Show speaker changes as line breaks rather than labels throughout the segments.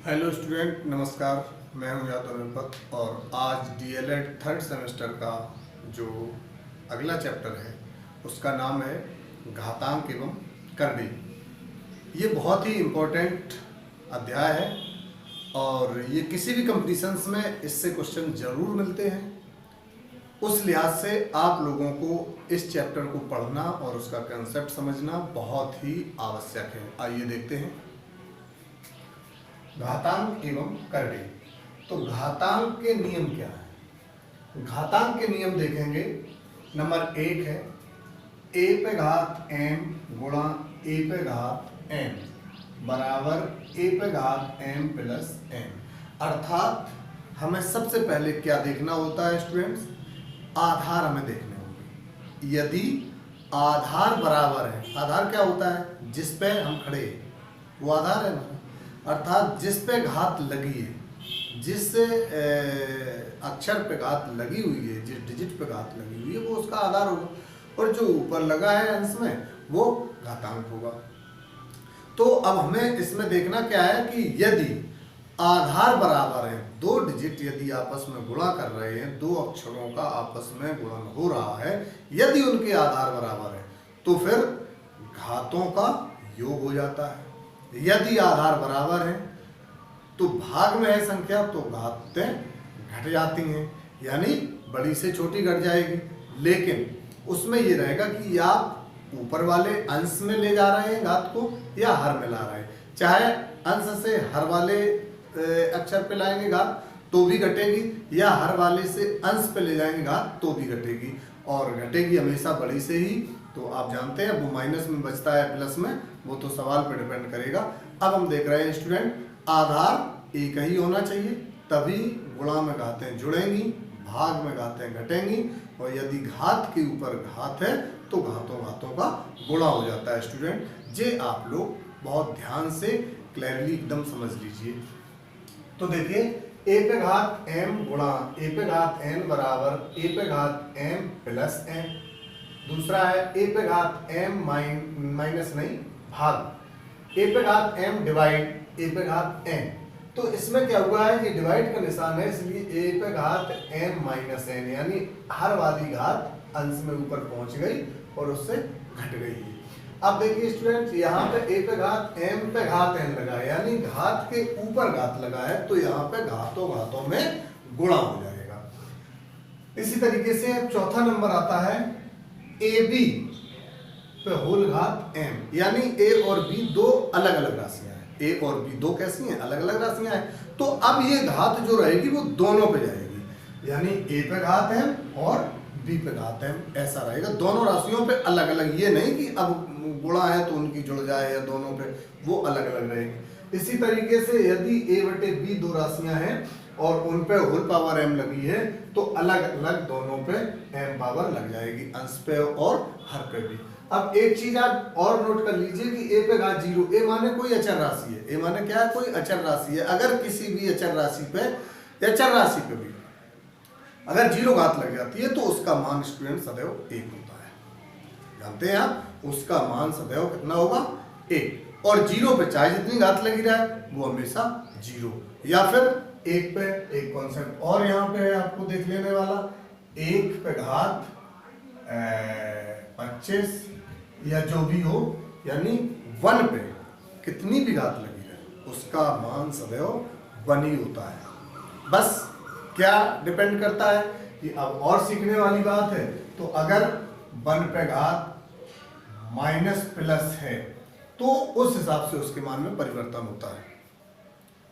Hello student, नमस्कार। मैं हूं यादव निपत और आज डीएलएड थर्ड सेमेस्टर का जो अगला चैप्टर है उसका नाम है घातांक एवं करड़ी। ये बहुत ही इम्पोर्टेंट अध्याय है और ये किसी भी कंपटीशंस में इससे क्वेश्चन जरूर मिलते हैं। उस लिहाज से आप लोगों को इस चैप्टर को पढ़ना और उसका कंसेप्ट समझना बहुत ही आवश्यक है। आइए देखते हैं घातांक एवं करड़ी। तो घातांक के नियम क्या है? घातांक के नियम देखेंगे। नंबर 1 है a पे घात m गुणा a पे घात m बराबर a पे घात m प्लस m। अर्थात हमें सबसे पहले क्या देखना होता है स्टूडेंट्स? आधार हमें देखने होंगे। यदि आधार बराबर है, आधार क्या होता है? जिस पे हम खड़े हैं वो आधार है ना। अर्थात जिस पे घात लगी है, जिस अक्षर पे घात लगी हुई है, जिस डिजिट पे घात लगी हुई है वो उसका आधार होगा और जो ऊपर लगा है अंश में वो घातांक होगा। तो अब हमें इसमें देखना क्या है कि यदि आधार बराबर है, दो डिजिट यदि आपस में गुणा कर रहे हैं, दो अक्षरों का आपस में गुणन हो रहा है, यदि उनके आधार बराबर है तो फिर घातों का योग हो जाता है। यदि आधार बराबर है तो भाग में है संख्या तो घातें घट जाती हैं, यानी बड़ी से छोटी घट जाएगी। लेकिन उसमें ये रहेगा कि आप ऊपर वाले अंश में ले जा रहे हैं घात को या हर में ला रहे हैं। चाहे अंश से हर वाले अक्षर पे लाएंगे घात तो भी घटेगी, या हर वाले से अंश पे ले जाएंगे घात तो भी घटेगी, और घटेगी हमेशा बड़ी से ही। तो आप जानते हैं वो माइनस में बचता है प्लस में, वो तो सवाल पर डिपेंड करेगा। अब हम देख रहे हैं स्टूडेंट, आधार एक ही होना चाहिए तभी गुणा में घातें जुड़ेंगी, भाग में घातें घटेंगी, और यदि घात के ऊपर घात है तो घातों घातों का गुणा हो जाता है स्टूडेंट। ये आप लोग बहुत ध्यान से क्लियरली एकदम समझ लीजिए। तो देखिए a पे घात m गुणा a पे घात n बराबर a पे घात m प्लस n। दूसरा है a पे घात m माइनस नहीं भाग a पे घात m डिवाइड a पे घात n। तो इसमें क्या हुआ है कि डिवाइड का निशान है, इसलिए a पे घात m माइनस n, यानी हर वाली घात अंश में ऊपर पहुंच गई और उससे घट गई है। अब देखिए स्टूडेंट, यहाँ पे a पे घात m पे घात n लगा है, यानी घात के ऊपर घात लगा है, तो यहाँ पे घातों घातों में गुणा हो जाएगा। इसी तरीके से चौथा नंबर आता है ab पे होल घात m, यानी a और b दो अलग अलग राशियां हैं। a और b दो कैसी हैं? अलग अलग राशियां हैं। तो अब ये घात जो रहेगी वो दोनों पे जाएगी, यानी a पे घात m और b पे घात m, ऐसा रहेगा। दोनों राशियों पे अलग अलग, ये नहीं कि अब गुणा है तो उनकी जुड़ जाए या दोनों पे, वो अलग अलग रहेगी। इसी तरीके से यदि a बटे b दो राशियां हैं और उन पे होल पावर m लगी है तो अलग अलग दोनों पे m पावर लग जाएगी, अंश पे और हर पे भी। अब एक चीज आप और नोट कर लीजिए कि a पे घात 0, a माने कोई अचर राशि है। a माने क्या है? कोई अचर राशि है। अगर किसी भी अचर राशि पे या चर राशि पे भी अगर 0 घात लग जाती है तो उसका मान स्टूडेंट सदैव 1 होता है। जानते हैं आप, उसका मान सदैव कितना होगा? 1। और 0 पे चाहे जितनी घात लगी रहे वो हमेशा 0, या फिर 1 पे एक कॉन्सेप्ट और यहाँ पे है आपको देख लेने वाला, 1 पे घात 25 या जो भी हो, यानी 1 पे कितनी भी घात लगी रहे उसका मान सदैव 1 ही होता है। बस क्या डिपेंड करता है कि अब और सीखने वाली बात है, तो अगर 1 पे घात माइनस प्लस है तो उस हिसाब से उसके मान में परिवर्तन होता है,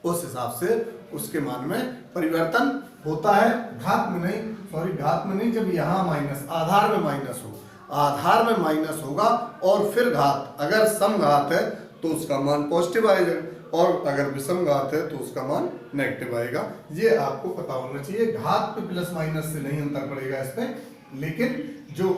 उस हिसाब से उसके मान में परिवर्तन होता है। घात में नहीं, सॉरी घात में नहीं, जब यहाँ माइनस आधार में माइनस हो, आधार में माइनस होगा और फिर घात अगर सम घात है तो उसका मान पॉजिटिव आएगा और अगर विषम घात है तो उसका मान नेगेटिव आएगा। ये आपको पता होना चाहिए। घात पे प्लस माइनस से नहीं अंतर पड़ेगा इस पे, लेकिन जो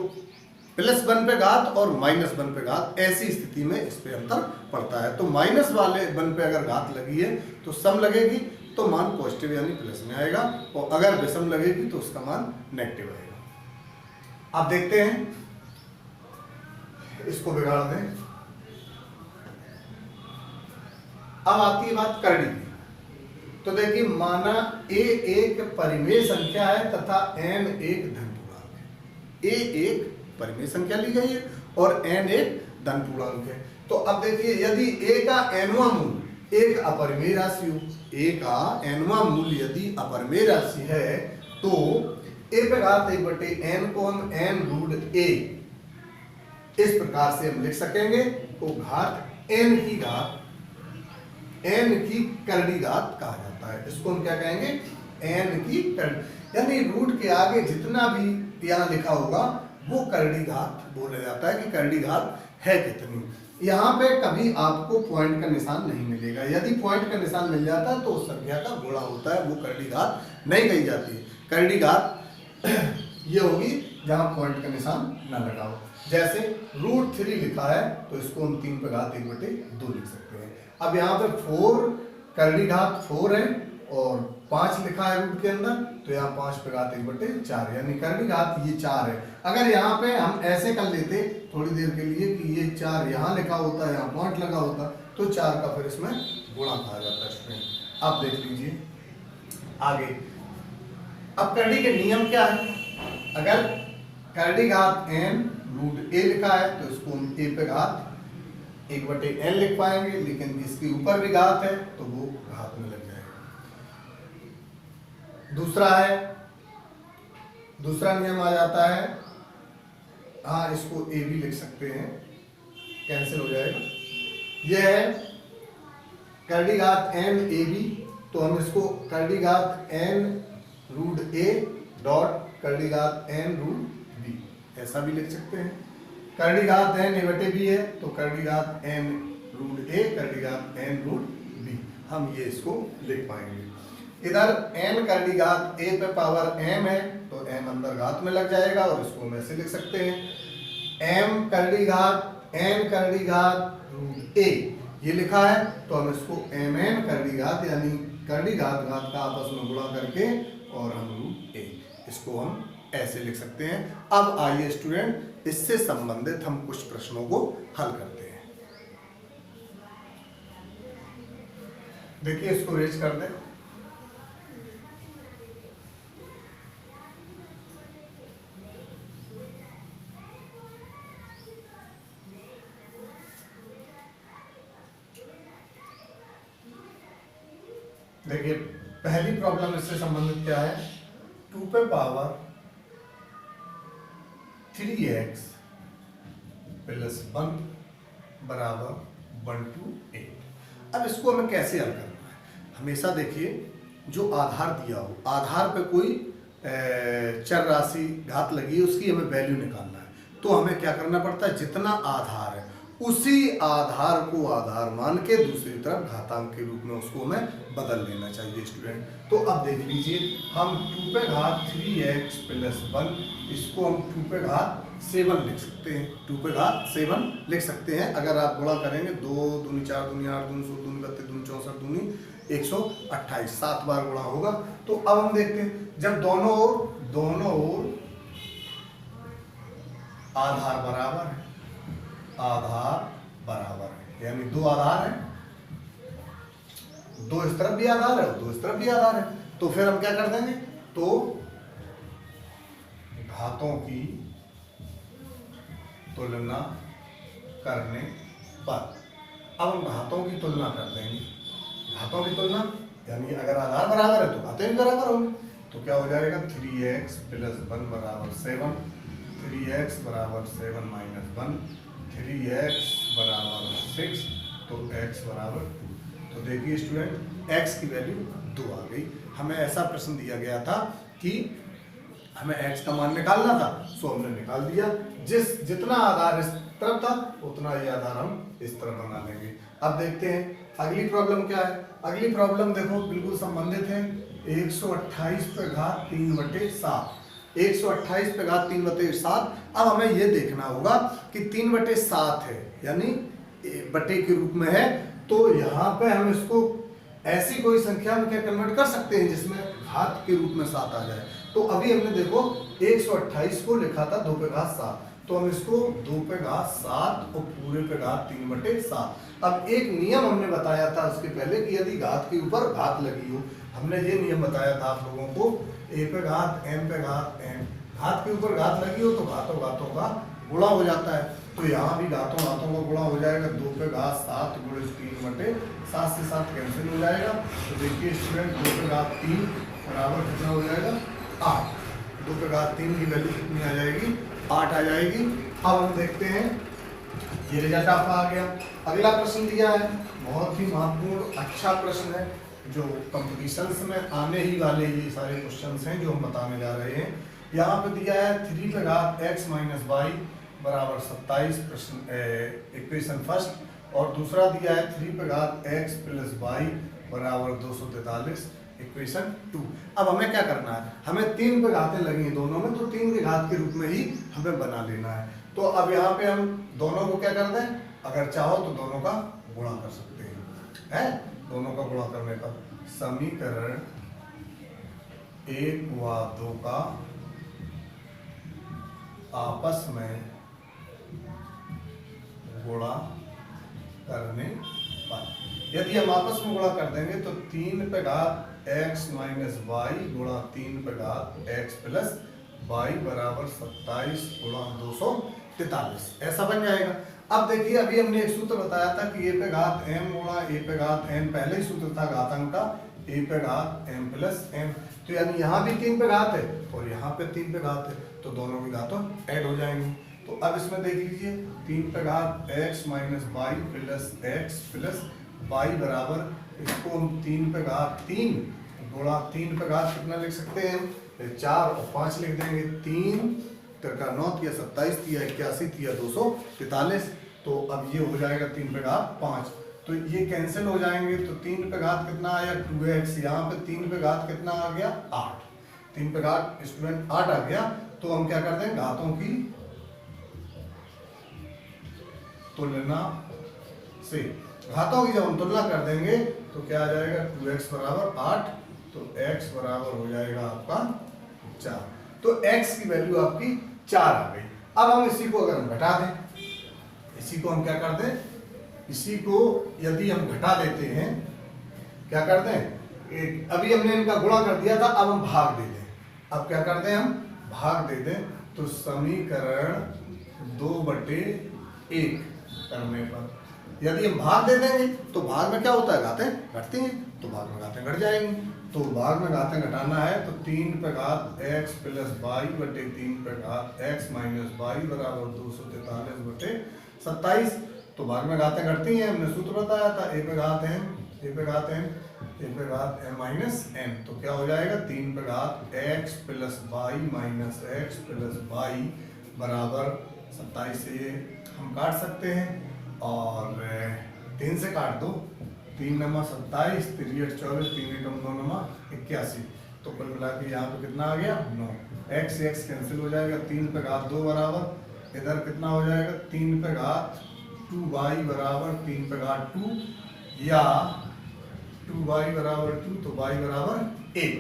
+1 पे घात और -1 पे घात, ऐसी स्थिति में इस पे अंतर पड़ता है। तो माइनस वाले 1 पे अगर घात लगी है तो सम लगेगी तो मान पॉजिटिव यानी प्लस में आएगा, और अगर विषम लगेगी तो उसका मान नेगेटिव आएगा। आप देखते हैं, इसको बिगाड़ दें। अब आती है बात करड़ी की। तो देखिए माना a एक परिमेय संख्या है तथा n एक धन पूर्णांक है। a एक परिमेय संख्या ली गई है और n एक धन पूर्णांक है। तो अब देखिए यदि a का nवां मूल एक अपरिमेय राशि हो, a का nवां मूल यदि अपरिमेय राशि है तो a पे घात 1/n को हम n रूट a इस प्रकार से हम लिख सकेंगे। तो घात n की घात n की करड़ी घात कहा जाता है। इसको हम क्या कहेंगे, n की करड़ी, यानी रूट के आगे जितना भी यहाँ लिखा होगा वो करड़ी घात बोला जाता है कि करड़ी घात है कितनी। यहाँ पे कभी आपको पॉइंट का निशान नहीं मिलेगा, यदि पॉइंट का निशान मिल जाता है तो उस संख्या का गुणा होता है, वो करड़ी घात नहीं कही जाती है। करड़ी घात ये होगी जहाँ पॉइंट का निशान ना लगा हो। जैसे √3 लिखा है तो इसको हम 3 पे घात 1/2 लिख सकते हैं। अब यहाँ पे 4 करड़ी घात 4 है और 5 लिखा है रूट के अंदर, तो यहाँ 5 पे घात 1/4 यानी करड़ी घात ये 4 है। अगर यहाँ पे हम ऐसे कर लेते थोड़ी देर के लिए कि ये 4 यहाँ लिखा होता, यहाँ पॉइंट लगा होता, तो 4 का फिर इसमें गुणा कहा जाता है स्टूडेंट। अब देख लीजिए आगे, अब करड़ी के नियम क्या है। अगर करड़ी घात n रूट a लिखा है तो इसको हम a पे घात 1/n लिख पाएंगे, लेकिन इसके ऊपर भी घात है तो वो घात में लग जाएगा। दूसरा नियम आ जाता है, हाँ इसको a भी लिख सकते हैं, कैंसिल हो जाएगा। यह है करड़ी घात n a b, तो हम इसको करड़ी घात n रूट a डॉट करड़ी घात n रूट b ऐसा भी लिख सकते हैं। करड़ी घात n a/b है तो करड़ी घात n रूट a करड़ी घात n रूट b, हम ये इसको लिख पाएंगे। इधर n करड़ी घात a पे पावर m है तो m अंदर घात में लग जाएगा और इसको हम ऐसे लिख सकते हैं m करड़ी घात n करड़ी घात रूट a ये लिखा है तो हम इसको mn करड़ी घात यानी करड़ी घात घात का आपस में गुणा करके और हम रूट a इसको हम ऐसे लिख सकते हैं। अब आइए स्टूडेंट इससे संबंधित हम कुछ प्रश्नों को हल करते हैं। देखिए इसको रेज कर दें। देखिए पहली प्रॉब्लम इससे संबंधित क्या है, 2 पे पावर 3x प्लस 1 बराबर 1 to 8। अब इसको हमें कैसे हल करना है। हमेशा देखिए जो आधार दिया हो, आधार पे कोई चर राशि घात लगी है उसकी हमें वैल्यू निकालना है, तो हमें क्या करना पड़ता है, जितना आधार है उसी आधार को आधार मान के दूसरी तरफ घातांक के रूप में उसको हमें बदल लेना चाहिए स्टूडेंट। तो अब देख लीजिए हम 2 पे घात 3x प्लस 1 इसको हम 2 पे घात 7 लिख सकते हैं, 2 पे घात 7 लिख सकते हैं। अगर आप गुणा करेंगे 2 दूनी 4 दूनी 8 दूनी 16 दूनी 32 दूनी 64 दूनी 128 7 बार गुणा होगा। तो अब हम देखते हैं जब दोनों ओर आधार बराबर है, आधार बराबर है यानी 2 आधार है, 2 इस तरफ भी आधार है और 2 इस तरफ भी आधार है, तो फिर हम क्या कर देंगे, तो घातों की तुलना करने पर अब हम घातों की तुलना कर देंगे। घातों की तुलना यानी अगर आधार बराबर है तो घातें भी बराबर होंगी, तो क्या हो जाएगा 3x प्लस 1 बराबर 7, 3x बराबर 7 माइनस 1, 3x बराबर 6, तो x बराबर 2। तो देखिए स्टूडेंट x की वैल्यू 2 आ गई। हमें ऐसा प्रश्न दिया गया था कि हमें x का मान निकालना था, सो हमने निकाल दिया। जितना आधार इस तरफ था उतना ये आधार हम इस तरफ बना लेंगे। अब देखते हैं अगली प्रॉब्लम क्या है। अगली प्रॉब्लम देखो बिल्कुल संबंधित है, 128 पे घात 3/7, 128 पे घात 3/7। अब हमें ये देखना होगा कि 3/7 है यानी बटे के रूप में है, तो यहाँ पे हम इसको ऐसी कोई संख्या में क्या कन्वर्ट कर सकते हैं जिसमें घात के रूप में 7 आ जाए। तो अभी हमने देखो 128 को लिखा था 2 पे घात 7, तो हम इसको 2 पे घात 7 और पूरे पे घात 3/7। अब एक नियम हमने बताया था उसके पहले कि यदि घात के ऊपर घात लगी हो, हमने ये नियम बताया था आप लोगों को, a पे घात m पे घात n, घात के ऊपर घात लगी हो तो घातों घातों का गुणा हो जाता है। तो यहाँ भी घातों घातों का गुणा हो जाएगा, 2 पे घात 7 गुणे 3/7 से 7 कैंसिल हो जाएगा। तो देखिए स्टूडेंट 2 पे घात 3 बराबर कितना हो जाएगा 8। 2 पे घात 3 की वैल्यू कितनी आ जाएगी 8 आ जाएगी। अब हम देखते हैं ये रिजल्ट आपका आ गया। अगला प्रश्न दिया है, बहुत ही महत्वपूर्ण अच्छा प्रश्न है जो कंपटीशंस में आने ही वाले ये सारे क्वेश्चंस हैं जो हम बताने जा रहे हैं। यहाँ पे दिया है 3 पे घात x माइनस वाई बराबर 27 प्रश्न इक्वेशन फर्स्ट, और दूसरा दिया है 3 पे घात x प्लस वाई बराबर 243 इक्वेशन 2। अब हमें क्या करना है, हमें 3 पे घातें लगी दोनों में, तो 3 के घात के रूप में ही हमें बना लेना है। तो अब यहाँ पे हम दोनों को क्या कर दें, अगर चाहो तो दोनों का गुणा कर सकते हैं, दोनों का गुणा करने पर समीकरण 1 व 2 का आपस में गुणा करने पर, यदि हम आपस में गुणा कर देंगे तो 3 पे घात x माइनस वाई गुणा 3 पे घात x प्लस वाई बराबर 27 गुणा 243 ऐसा बन जाएगा। अब देखिए अभी हमने एक सूत्र बताया था कि a पे घात m गुणा a पे घात n, पहले ही सूत्र था घातांक का a पे घात m प्लस n, तो यानी यहाँ भी 3 पे घात है और यहाँ पे 3 पे घात है, तो दोनों की घातों ऐड हो जाएंगी। तो अब इसमें देख लीजिए 3 पे घात x minus Y plus x plus Y बराबर, इसको हम 3 पे घात 3 गुणा 3 पे घात कितना लिख सकते हैं 4 और 5 लिख देंगे, 3 का 9 या 27 या 81 या 243। तो अब ये हो जाएगा 3 पे घात 5, तो ये कैंसिल हो जाएंगे। तो 3 पे घात कितना आया 2x, यहाँ पे 3 पे घात कितना आ गया 8, 3 पे घात स्टूडेंट 8 आ गया। तो हम क्या करते हैं घातों की तुलना से, घातों की जब हम तुलना कर देंगे तो क्या आ जाएगा 2x बराबर 8, तो x बराबर हो जाएगा आपका 4, तो x की वैल्यू आपकी 4 आ गई। अब हम इसी को अगर हम घटा दें, इसी को हम क्या कर दें, इसी को यदि हम घटा देते हैं, क्या कर दें, अभी हमने इनका गुणा कर दिया था, अब हम भाग दे दें। अब क्या कर दें, हम भाग दे दें, तो समीकरण 2/1 करने पर यदि हम भाग दे देंगे तो भाग में क्या होता है घातें घटती हैं, तो भाग में घातें घट जाएंगी। तो भाग में घातें घटाना है तो 3 पे घात x प्लस वाई बटे 3 पे घात x माइनस वाई बराबर 243 बटे 27। तो भाग में घातें घटती हैं, हमने सूत्र बताया था a पे घात m, a पे घात m, a पे घात m माइनस m, तो क्या हो जाएगा 3 पे घात x plus Y minus x plus Y बराबर 27 से ये हम काट सकते हैं, और 3 से काट दो, 3 नमा 27, 3 8 24, 3 एकम 2 नमा 81, तो कुल मिला के यहाँ पे कितना आ गया 9, x से x कैंसिल हो जाएगा, 3 पे घात 2 बराबर इधर कितना हो जाएगा 3 पे घात 2y बराबर 3 पे घात 2 या 2y बराबर 2, तो y बराबर 1।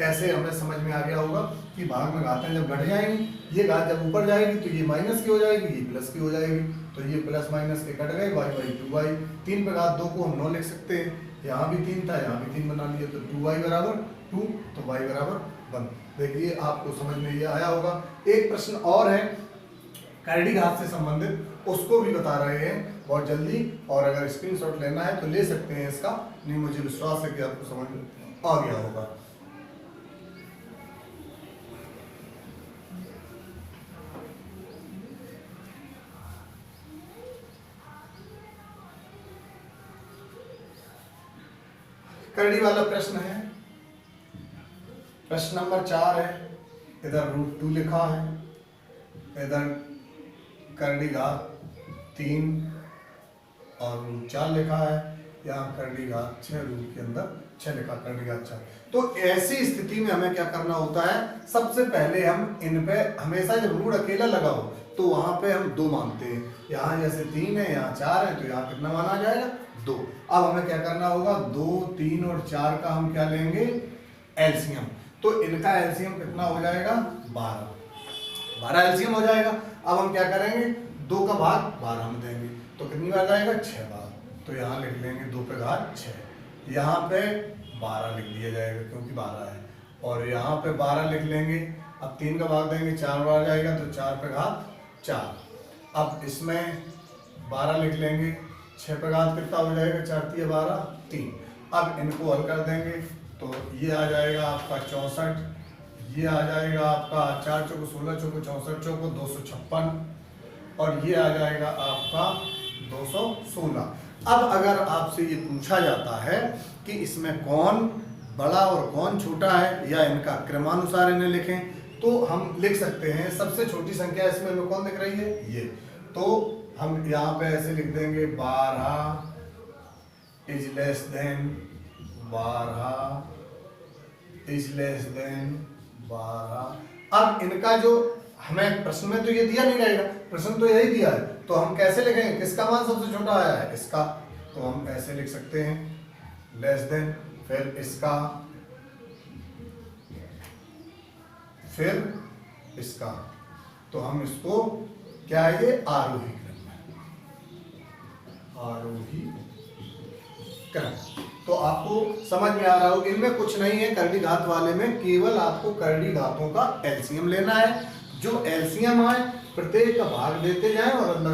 ऐसे हमें समझ में आ गया होगा कि भाग में घातें जब घट जाएंगी, ये घात जब ऊपर जाएगी तो ये माइनस की हो जाएगी, ये प्लस की हो जाएगी, तो ये प्लस माइनस के कट गए, y/2y। 3 पे घात 2 को हम 9 लिख सकते हैं, यहाँ भी 3 था, यहाँ भी 3 बना लिया, तो 2y बराबर 2, तो y बराबर 1। देखिए आपको समझ में ये आया होगा। एक प्रश्न और है कैरेडी घात से संबंधित, उसको भी बता रहे हैं बहुत जल्दी, और अगर स्क्रीनशॉट लेना है तो ले सकते हैं इसका, नहीं मुझे विश्वास है कि आपको समझ में आ गया होगा। कैरेडी वाला प्रश्न है, प्रश्न नंबर 4 है, इधर √2 लिखा है, इधर कैरेडी घात 3 और √4 लिखा है, यहाँ कैरेडी घात 6 रूट के अंदर 6 लिखा, कैरेडी घात 4। तो ऐसी स्थिति में हमें क्या करना होता है, सबसे पहले हम इन पे हमेशा जब रूट अकेला लगा हो तो वहां पे हम 2 मानते हैं, यहाँ जैसे 3 है यहाँ 4 है, तो यहाँ कितना माना जाएगा 2। अब हमें क्या करना होगा 2, 3 और 4 का हम क्या लेंगे एलसीएम, तो इनका एलसीएम कितना हो जाएगा 12 एलसीएम हो जाएगा। अब हम क्या करेंगे, 2 का भाग 12 में देंगे तो कितनी बार जाएगा, 6 बार। तो यहाँ लिख लेंगे 2 पे घात 6, यहाँ पे 12 लिख दिया जाएगा क्योंकि 12 है, और यहाँ पे 12 लिख लेंगे। अब 3 का भाग देंगे 4 बार जाएगा तो 4 पे घात 4। अब इसमें 12 लिख लेंगे, 6 पे घात कितना हो जाएगा, 4 3 12 3। अब इनको हल कर देंगे तो ये आ जाएगा आपका 64, ये आ जाएगा आपका 4 चौको 16 चौको 64 चौको 256, और ये आ जाएगा आपका 216। अब अगर आपसे ये पूछा जाता है कि इसमें कौन बड़ा और कौन छोटा है या इनका क्रमानुसार इन्हें लिखें, तो हम लिख सकते हैं सबसे छोटी संख्या इसमें हमें कौन दिख रही है, ये। तो हम यहाँ पे ऐसे लिख देंगे 12 is less than 12 is less than 12। अब इनका जो हमें प्रश्न में तो ये दिया नहीं रहेगा, प्रश्न तो यही दिया है, तो हम कैसे लिखेंगे, किसका मान सबसे छोटा आया है, इसका। तो हम ऐसे लिख सकते हैं लेस देन, फिर इसका, फिर इसका। तो हम इसको क्या है, ये आरोही क्रम है, आरोही क्रम। तो आपको समझ में आ रहा होगा, इनमें कुछ नहीं है करड़ी घात वाले में, केवल आपको करड़ी घातों का एलसीएम लेना है। जो एलसीएम आए प्रत्येक का भाग देते जाएं और अंदर